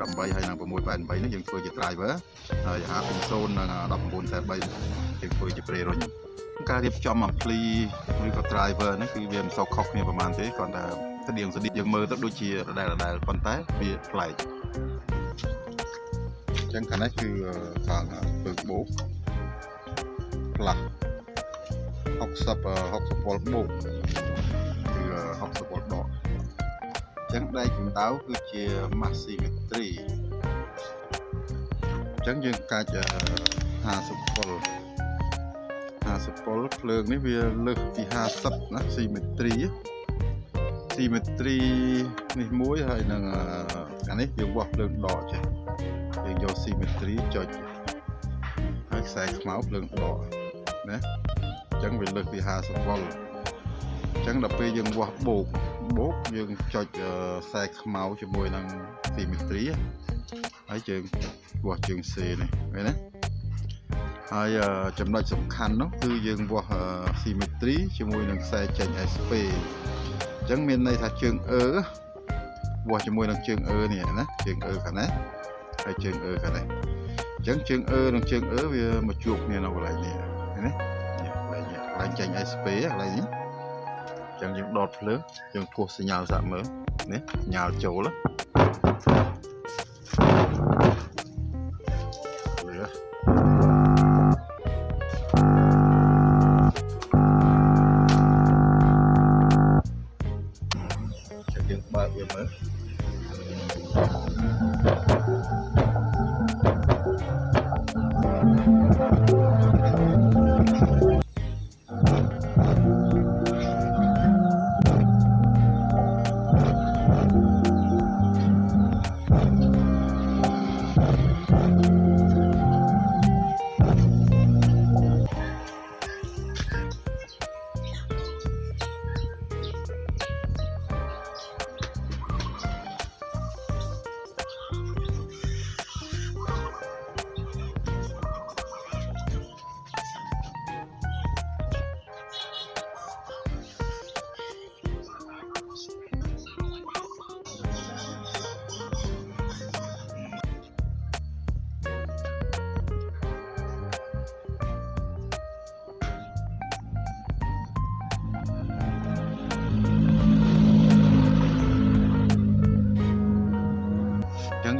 6.18 ហើយនឹង 6.8 នេះយើងធ្វើជា driver ហើយ 50 និង 19.3 យើងធ្វើជា pre រុញការរៀបចំ ampli ឬក៏ driver ហ្នឹងគឺវាមិនសូវខុសគ្នាប្រហែលទេគ្រាន់តែស្តៀងយើងមើលទៅដូចជាដដែលប៉ុន្តែវាប្លែកអញ្ចឹងខាងនេះគឺខាងពើបូកផ្លាស់60 វ៉ុលបូកគឺ60 វ៉ុលដកអញ្ចឹងដែកកម្ដៅគឺជា maximetry អញ្ចឹងយើងកាច់50 វ៉ុលភ្លើងនេះវាលើសពី50ណា symmetry នេះមួយហើយនឹងអានេះយើងវាស់ភ្លើងដកចេះយើងយក symmetry ចុចហើយខ្សែខ្មៅភ្លើងដកណាអញ្ចឹងវាលើសពី50 វ៉ុលអញ្ចឹងដល់ពេលយើងវាស់បូកយើងចុចខ្សែខ្មៅជាមួយនឹង symmetry ហើយយើងវាស់ជើង C នេះឃើញទេហើយចំណុចសំខាន់នោះគឺយើងវាស់ symmetry ជាមួយនឹងខ្សែចេញ SP អញ្ចឹងមានន័យថាជើងវាស់ជាមួយនឹងជើងនេះណាជើងខាងនេះហើយជើងខាងនេះអញ្ចឹងជើងនិងជើងវាមកជួបគ្នានៅកន្លែងនេះឃើញទេកន្លែងចេញ SP កន្លែងនេះអញ្ចឹងយើងដុតភ្លើងយើងគោះសញ្ញាសាក់មើលនេះសញ្ញាចូលបើកវាមើល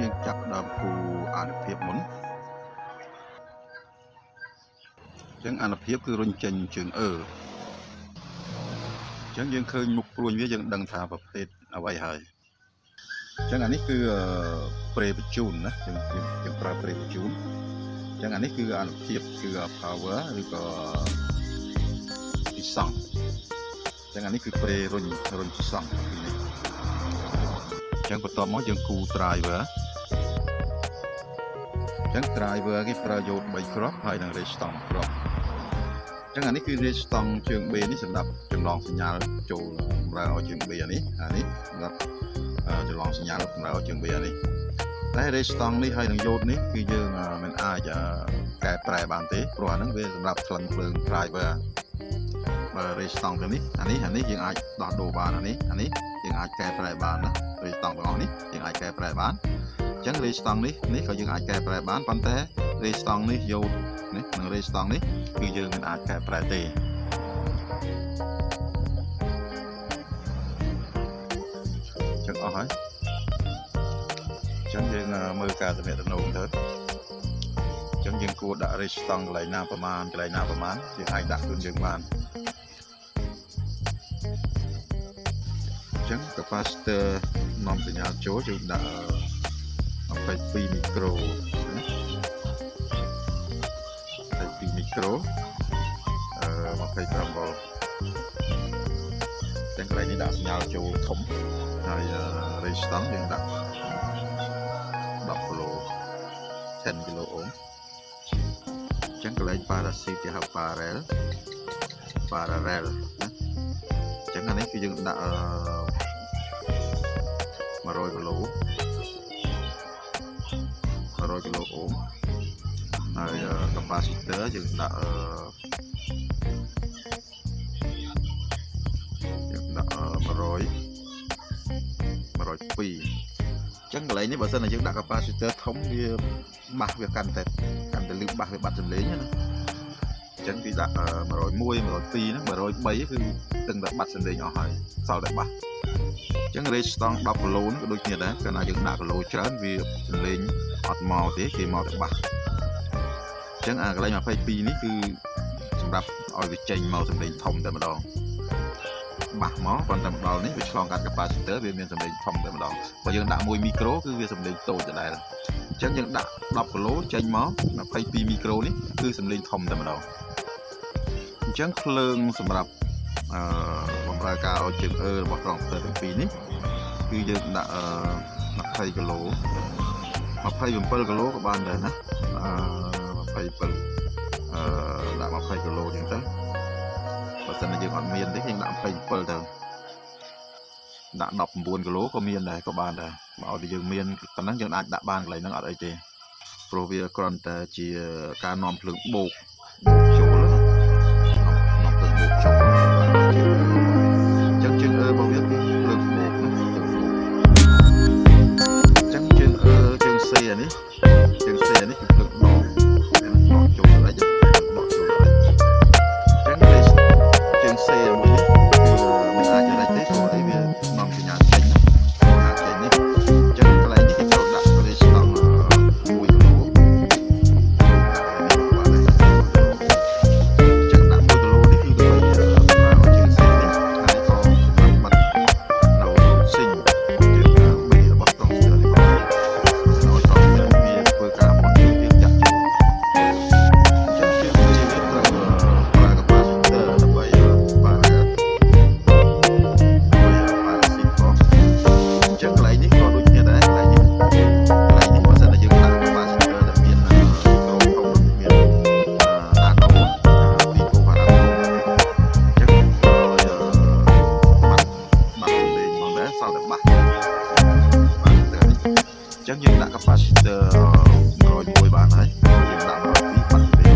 យើងចាប់ដើមគូអានុភាពមុនអញ្ចឹងអានុភាពគឺរុញចេញជើងអញ្ចឹងយើងឃើញមុខព្រួញវាយើងដឹងថាប្រភេទអ្វីហើយអញ្ចឹងអានេះគឺប្រេបញ្ជូនណាយើងប្រើប្រេបញ្ជូនអញ្ចឹងអានេះគឺអានុភាពគឺ power ឬក៏ពិសង្ឃអញ្ចឹងអានេះគឺប្រេរុញពិសង្ឃនេះអញ្ចឹងបន្ទាប់មកយើងគូ driver អញ្ចឹង driver គេប្រើយោត3គ្រាប់ហើយនឹង resistance គ្រាប់អញ្ចឹងអានេះគឺ resistance ជើង B នេះសម្រាប់ចម្លងសញ្ញាចូលបម្រើឲ្យជើង B អានេះសម្រាប់ចម្លងសញ្ញាបម្រើឲ្យជើង B អានេះតែ resistance នេះហើយនឹងយោតនេះគឺយើងមិនអាចកែប្រែបានទេព្រោះអាហ្នឹងវាសម្រាប់ថ្លឹងភ្លើង driver បើ resistance ទៅនេះអានេះយើងអាចដោះដូរបានអានេះយើងអាចកែប្រែបានណា resistance ទាំងអស់នេះយើងអាចកែប្រែបានអញ្ចឹង resistance នេះក៏យើងអាចកែប្រែបានប៉ុន្តែ resistance នេះយោតនេះនិង resistance នេះគឺយើងមិនអាចកែប្រែទេអញ្ចឹងអស់ហើយអញ្ចឹងយើងមើលការទំនាក់ទំនងទៅអញ្ចឹងយើងគួរដាក់ resistance កន្លែងណាប្រមាណយើងអាចដាក់ខ្លួនយើងបានអញ្ចឹង capacitor នាំសញ្ញាចូលយើងដាក់22 មីក្រូ22 មីក្រូ25 វ៉ុលទាំងកន្លែងនេះដាក់សញ្ញាចូលធំហើយ resistance យើងដាក់10 គីឡូ 10 គីឡូអូមអញ្ចឹងកន្លែង parasitic គេហៅ parallel ណាអញ្ចឹងអានេះគឺយើងដាក់100 គីឡូអូមហើយ capacitor យើងដាក់102 ចឹងកន្លែងនេះបើសិនតែយើងដាក់ capacitor ធំវាបាសវាកាន់តែលឺបាសវាបាត់សម្លេងណាចឹងពីដាក់101 102ហ្នឹង103គឺទាំងតែបាត់សម្លេងអស់ហើយសល់តែបាសចឹង range ស្តង់10គីឡូក៏ដូចគ្នាដែរកាលណាយើងដាក់គីឡូច្រើនវាសម្លេងអត់មកទេគេមកតែបាសចឹងអាកន្លែង22នេះគឺសម្រាប់ឲ្យវាចេញមកសម្លេងធំតែម្ដងបាសមកប៉ុន្តែមកដល់នេះវាឆ្លងកាត់ capacitor វាមានសម្លេងធំតែម្ដងបើយើងដាក់1មីក្រូគឺវាសម្លេងតូចដដែលអញ្ចឹងយើងដាក់10គីឡូចេញមក22មីក្រូនេះគឺសម្លេងធំតែម្ដងអញ្ចឹងភ្លើងសម្រាប់បម្រើការឲ្យជើងរបស់ transistor ទាំងពីរនេះគឺយើងដាក់20គីឡូ27គីឡូក៏បានដែរណា27ដាក់20គីឡូអញ្ចឹងទៅបើសិនជាយើងអត់មានទេយើងដាក់27ទៅដាក់19គីឡូក៏មានដែរក៏បានដែរបើឲ្យយើងមានប៉ុណ្ណឹងយើងអាចដាក់បានកន្លែងហ្នឹងអត់អីទេព្រោះវាគ្រាន់តែជាការនាំភ្លើងបូកចូលណានាំភ្លើងបូកចូលចឹងជើងរបស់វាគឺភ្លើងបូកណាចឹងជើងCនេះជើង C នេះគឺភ្លើងដកចូលដល់ចឹងដកចូលដល់ចឹងជើង C មួយនេះមិនអាចរែកទេព្រោះអីវានាំសញ្ញាចេញនេះចឹងកន្លែងនេះគេចូលដាក់លេខស្តង់1គីឡូចឹងដាក់1គីឡូនេះគឺដើម្បីប្រើជើង C នេះហើយក៏សម្រាប់បាត់នៅស៊ីងជើង B របស់ transistor នេះក៏វាធ្វើការបត់យើងចាក់ចូលអញ្ចឹងជើង C នេះត្រូវប្រើ capacitor ដើម្បីបើចឹងកន្លែងនេះក៏ដូចគ្នាដែរកន្លែងនេះបើសិនតែយើងដាក់ capacitor ដែលមានក្រូធំមានអាណូពីពូបារ៉ាចឹងបាត់សម្លេងមកដែរសល់តែបាសចឹងយើងដាក់ capacitor 101បានហើយយើងដាក់102បាត់សម្លេង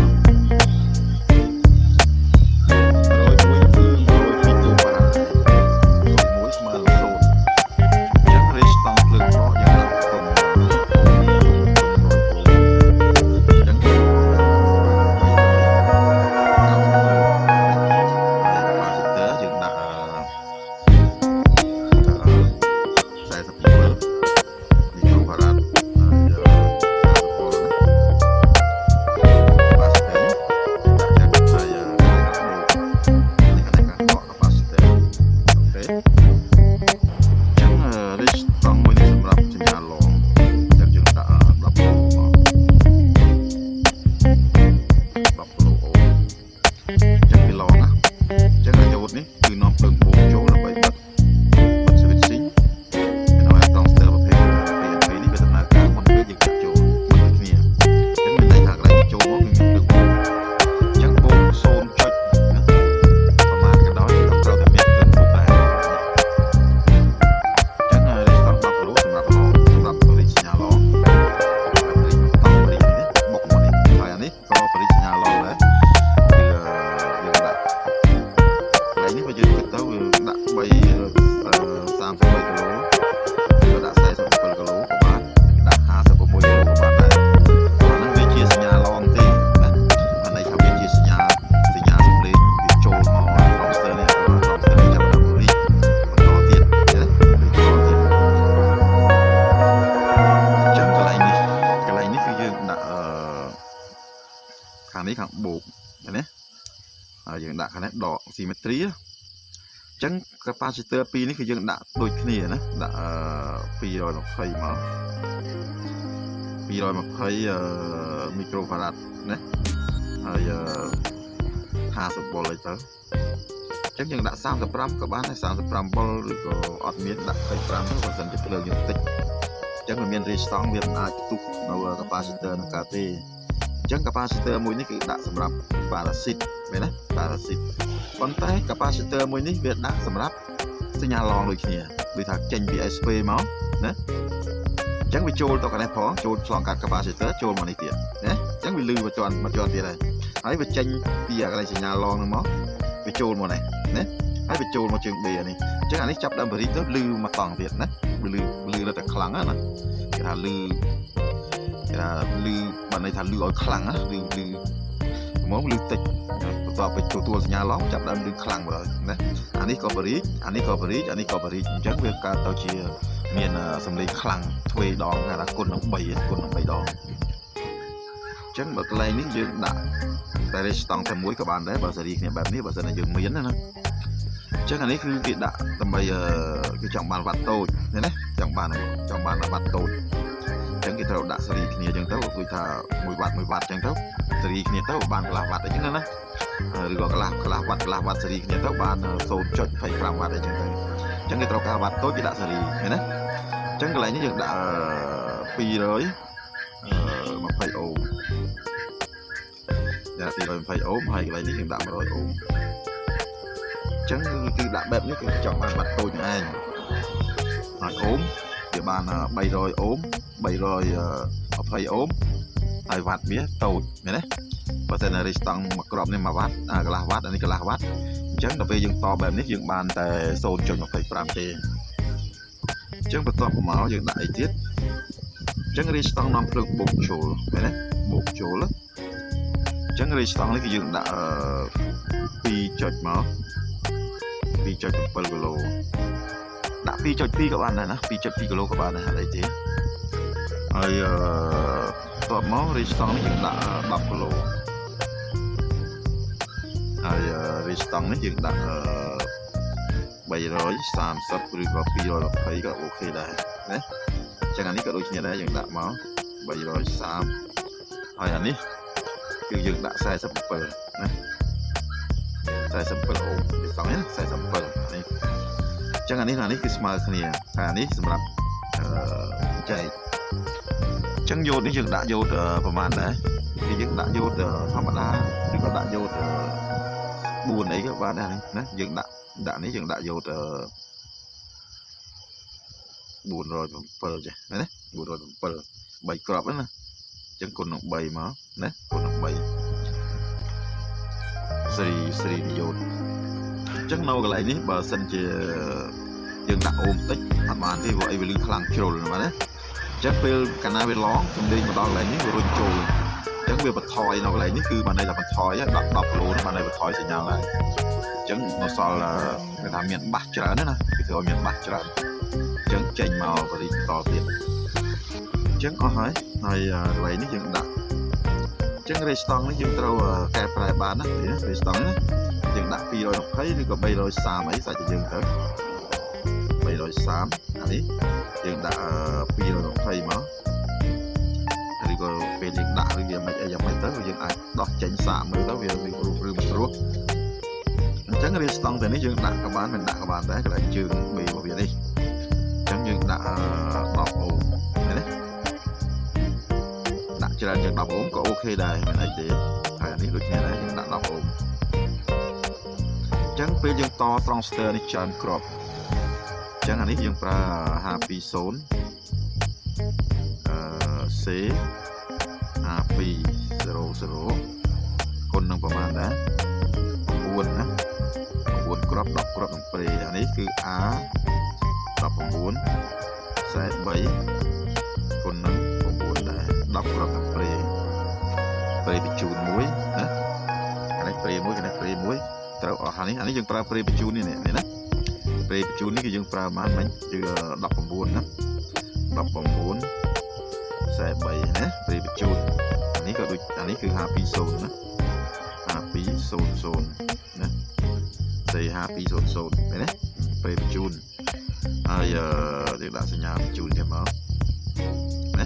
101គឺ102ពូបារ៉ា1ស្មើនឹង0ចឹង range ស្តង់ភ្លើងដកយើងដាក់ទុំចឹង capacitor យើងដាក់40V មីក្រូហ្វារ៉ាត់ខាងនេះខាងបូកណាហើយយើងដាក់ខាងនេះដក symmetry អញ្ចឹង capacitor 2នេះគឺយើងដាក់ដូចគ្នាណាដាក់220មក220មីក្រូហ្វារ៉ាត់ណាហើយ50 វ៉ុលអីទៅអញ្ចឹងយើងដាក់35ក៏បានដែរ35 វ៉ុលឬក៏អត់មានដាក់25ទៅបើសិនជាភ្លើងយើងតិចអញ្ចឹងវាមាន range ស្តង់វាមិនអាចផ្ទុកនៅ capacitor នឹងកើតទេអញ្ចឹង capacitor មួយនេះគឺដាក់សម្រាប់ parasit មែនទេ parasit ប៉ុន្តែ capacitor មួយនេះវាដាក់សម្រាប់សញ្ញាឡងដូចគ្នាដូចថាចេញពី SP មកណាអញ្ចឹងវាចូលទៅកន្លែងផងចូលឆ្លងកាត់ capacitor ចូលមកនេះទៀតណាអញ្ចឹងវាលឺមកជាន់ទៀតហើយវាចេញពីកន្លែងសញ្ញាឡងហ្នឹងមកវាចូលមកនេះណាហើយវាចូលមកជើង B នេះអញ្ចឹងអានេះចាប់ដើមបរិយទៅលឺមកតង់ទៀតណាវាលឺ lư là tại khăng á nè cái thà lư bạn này thà lư ở khăng á lư món lư tịchต่อไปตัวสัญญาล้อจับได้ดึงคลังเลยนะอันนี้ก็บริอันนี้ก็บริจังเวลาตัวเชียมีนสำลีคลังทวีดองนะคนน้องใบดองจังแบบอะไรนี่ยืนด่าแต่ได้ต้องทำมวยกับบ้านได้บาสรีเนี่ยแบบนี้บาสนายืนเหมือนนะจังอันนี้คือกิจด่าทำไมคือจังบ้านวัดโตเนี่ยนะจังบ้านวัดโตจังกิจเราด่าสรีเนี่ยจังเท่าคุยท่ามวยวัดจังเท่าสรีเนี่ยเท่าบ้านกลางวัดอะไรจังนั้นนะหรือว่ากลางวัดสรีเนี่ยเท่าบ้านโซนจดไฟกลางวัดอะไรจังเท่าจังกิจเรากลางวัดโตกิจด่าสรีเนี่ยนะจังอะไรนี่ยังด่าปีเลยมาไฟโอdạ thì rồi phải ốm hay là những đạm rồi ốm chẳng cứ đạm bẹp nhất chọn bàn mặt tôi ai hỏi ốm thì bàn bay rồi ốm bay rồi phải ốm ai vặt biết tôi này đấy và thế này thì tăng mặc cọp nên mà vắt cái là vắt anh cái là vắt chẳng cà phê dừng to bẹp nhất dừng bàn tại sồn chọn một phải làm thế chẳng bật to của máu dừng đại tiết chẳng đi tăng năm lượng bột chổ này đấy bột chổ lắm chẳng cái stong này cái dương đã pi chọi máu pi chọi một kilo đã pi chọi pi các bạn này nè pi chọi pi kilo các bạn này hả đấy thế rồi tọt máu cái stong này dương đã 10 kilo rồi cái stong này dương đã 330 หรือว่า220ก็โอเคได้นะจากอันนี้ก็โดยเฉลี่ยได้dương đã máu 330rồiอันนี้คือยังด่าใส่สัมเปิลนะใส่สัมเปิลโอ้ยสองนี้ใส่สัมเปิลนี่จังอันนี้นี่คือสมาร์ทเนี่ยอันนี้สำหรับใจจังโยนนี่ยังด่าโยนประมาณไหนที่ยังด่าโยนธรรมดาหรือก็ด่าโยนบุญấy các bạn nàyนะยังด่านี้ยังด่าโยนบุญrồiเปิลใช่ไหมนะบุญrồiเปิลใบกรอบนั่นนะจังคนหนุ่มใบมานะคนหนุ่มใบสรีนิยมจังนอกอะไรนี่บาสันเจยังดักโอมติประมาณที่ว่าไอ้เวลือพลังโจรมาเนี่ยจังเป็นกันนาเป็นร้องจำดีมาดองอะไรนี่รุ่นโจรจังเป็นบัดทอยนอกอะไรนี่คือมันในบัดทอยดับโลนมันในบัดทอยสัญญาอะไรจังนอสอลเป็นทำเมียนบัดจราเนี่ยนะคือเอาเมียนบัดจราจังเจนมาบริต่อเตียนจังเอาหายในอะไรนี่ยังดักจังเรสตองนี่ยังเราแก่ปลายบานนะเรสตองนี่ยังดักปีrồi thấyนี่ก็330ấyใส่จะยังtới 330อันนี้ยังดักปีrồi thấy màนี่ก็เป็นยังดักหรือยังไม่tớiยังอาจดอกจังสามมือแล้วยังมีรูปรู้จังเรสตองแต่นี่ยังดักกับบ้านเป็นดักกับบ้านได้ก็เลยจึงมีมาเบียนี่จังยังดักดอกโอ้cho nên đọc ốm có ok đây mình ấy để phải đi được như này nhưng đã đọc ốm chẳng phải dân to transfer đi chọn crop chẳng hạn dân pra happy zone c happy 00คนหนึ่งประมาณนะวนนะวนกรอบดอกกรอบเปรย์อันนี้คือ a ดอกวนใส่ใบคนหนึ่งđọc rồi pre bị chun muối nè anh ấy pre muối tao ở anh ấy dừng pre bị chun này nè pre bị chun này cái dừng pre mà mình chưa đọc bằng buồn nè đọc bằng buồn sẽ bảy nè pre bị chun anh ấy cứ happy zone nè happy zone nè say happy zone nè pre bị chun giờ được đã sinh nhà bị chun thêm máu nè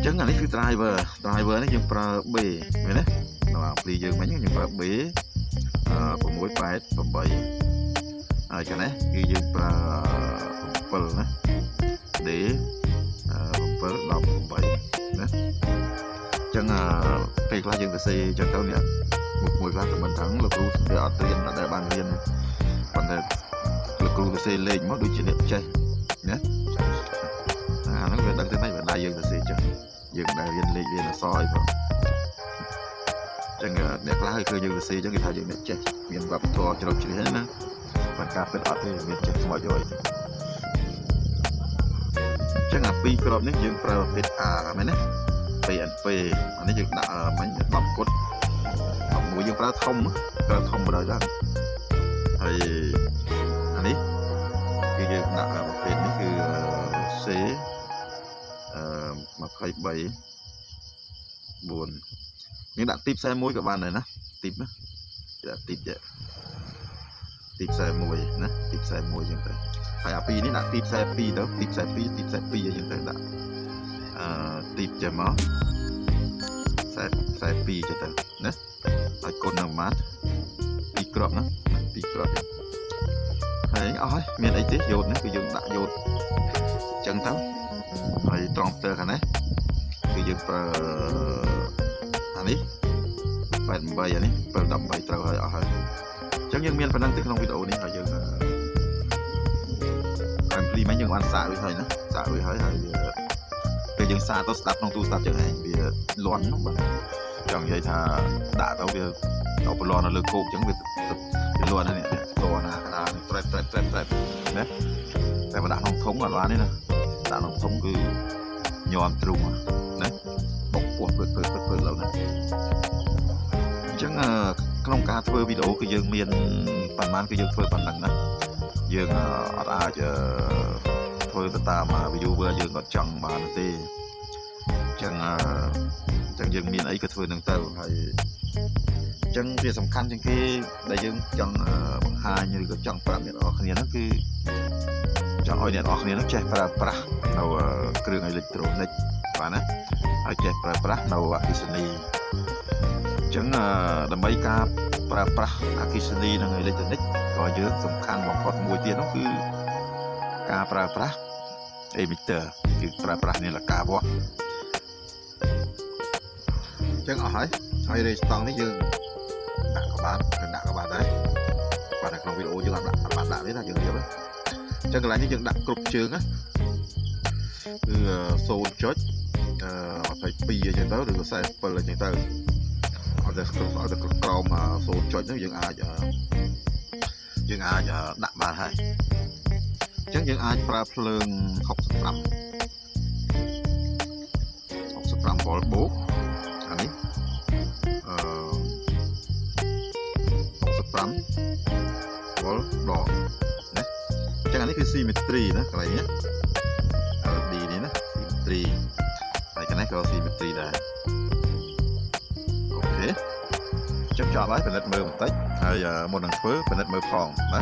chẳng là cái driver nó dùng pro b vậy đấy nó pli dương mấy những pro b của mỗi bài và bảy cái này cái dương pro pel nè để pel đọc bảy đấy chẳng cái lá dương xe cho tao nè một mùi lá của mình thắng lực luôn để ở tiền là để bàn viên còn là lực luôn xe lên mất đôi chân đẹp chơi nhé nó về đăng thế này về đại dương xe chơi dừng đại viên lì viên là soi vào chẳng đẹp lá hơi khơi dương xe cho người ta dừng đẹp chơi miền bắc thua cho đọc chữ hết nữa phần cà phê ở đây miền chơi mọi rồi ចឹងអាពីរក្របនេះយើងប្រើប្រភេទ A មែនណា PNP អានេះយើងដាក់មិញ10គុត11យើងប្រើធំបណ្ដោយដែរហើយអានេះគឺយើងដាក់ប្រភេទនេះគឺ C 23 4យើងដាក់ទីប41ក៏បានដែរណាទីបណាដាក់ទីបចេះទីប41ណាទីប41ចឹងទៅហើយអាពីរនេះដាក់ទីប42ទៅទីប42ទីប42អញ្ចឹងទៅដាក់ទីបចេះមក42ចឹងទៅណាហើយគុណនឹងម៉ាត់2គ្រាប់ណា2គ្រាប់ហើយអស់ហើយមានអីទេយោតនេះគឺយើងដាក់យោតចឹងទៅហើយត្រង់ស្ទើខាងនេះគឺយើងប្រើអានេះ88អានេះ718ត្រូវហើយអស់ហើយអញ្ចឹងយើងមានប៉ុណ្ណឹងទេក្នុងវីដេអូនេះហើយយើងអានព្រីមិញយើងបានសាករួចហើយណាសាករួចហើយពេលយើងសាកទៅស្ដាប់ក្នុងទូរស័ព្ទចឹងឯងវាលាន់ហ្នឹងបាទចង់និយាយថាដាក់ទៅវាដល់ប្រឡងនៅលើគោកចឹងវាលាន់ហ្នឹងតណាកដាត្រេតណាតែមកដាក់ក្នុងធុងអត់បានទេណាដាក់ក្នុងធុងគឺញ័រទ្រូងណាបុកពោះពើលើណាអញ្ចឹងក្នុងការធ្វើវីដេអូគឺយើងមានប៉ុន្មានគឺយើងធ្វើប៉ុណ្ណឹងណាយើងអត់អាចធ្វើទៅតាម viewer យើងអត់ចង់បានទេអញ្ចឹងយើងមានអីក៏ធ្វើនឹងទៅហើយអញ្ចឹងវាសំខាន់ជាងគេដែលយើងចង់បង្ហាញឬក៏ចង់ប្រាប់អ្នកនរគ្នាហ្នឹងគឺចង់ឲ្យអ្នកនរគ្នាហ្នឹងចេះប្រើប្រាស់នៅគ្រឿងអេឡិចត្រូនិកបាទណាហើយចេះប្រើប្រាស់នៅអគ្គិសនីអញ្ចឹងដើម្បីការប្រើប្រាស់អគ្គិសនីនិងអេឡិចត្រូនិកក៏យើងសំខាន់បំផុតមួយទៀតនោះគឺការប្រើប្រាស់ emitter គឺប្រើប្រាស់នាឡិកាវាស់អញ្ចឹងអស់ហើយរេស្តង់នេះយើងដាក់ក៏បានដែរបាទនៅក្នុងវីដេអូយើងអត់បានដាក់ទេណាយើងរៀបអញ្ចឹងកន្លែងនេះយើងដាក់គ្រប់ជើងណាគឺ0.22អញ្ចឹងទៅឬក៏47អញ្ចឹងទៅអត់តែក្រោម0.ហ្នឹងយើងអាចដាក់បានហើយអញ្ចឹងយើងអាចប្រើភ្លើង65វ៉ុលបូកអានេះ65វ៉ុលដកណាអញ្ចឹងអានេះគឺ symmetry ណាកន្លែងនេះD នេះណា symmetry ហើយកន្លែងក៏ symmetry ដែរអូខេចប់ហើយពិនិត្យមើលបន្តិចហើយមុននឹងធ្វើពិនិត្យមើលផងណា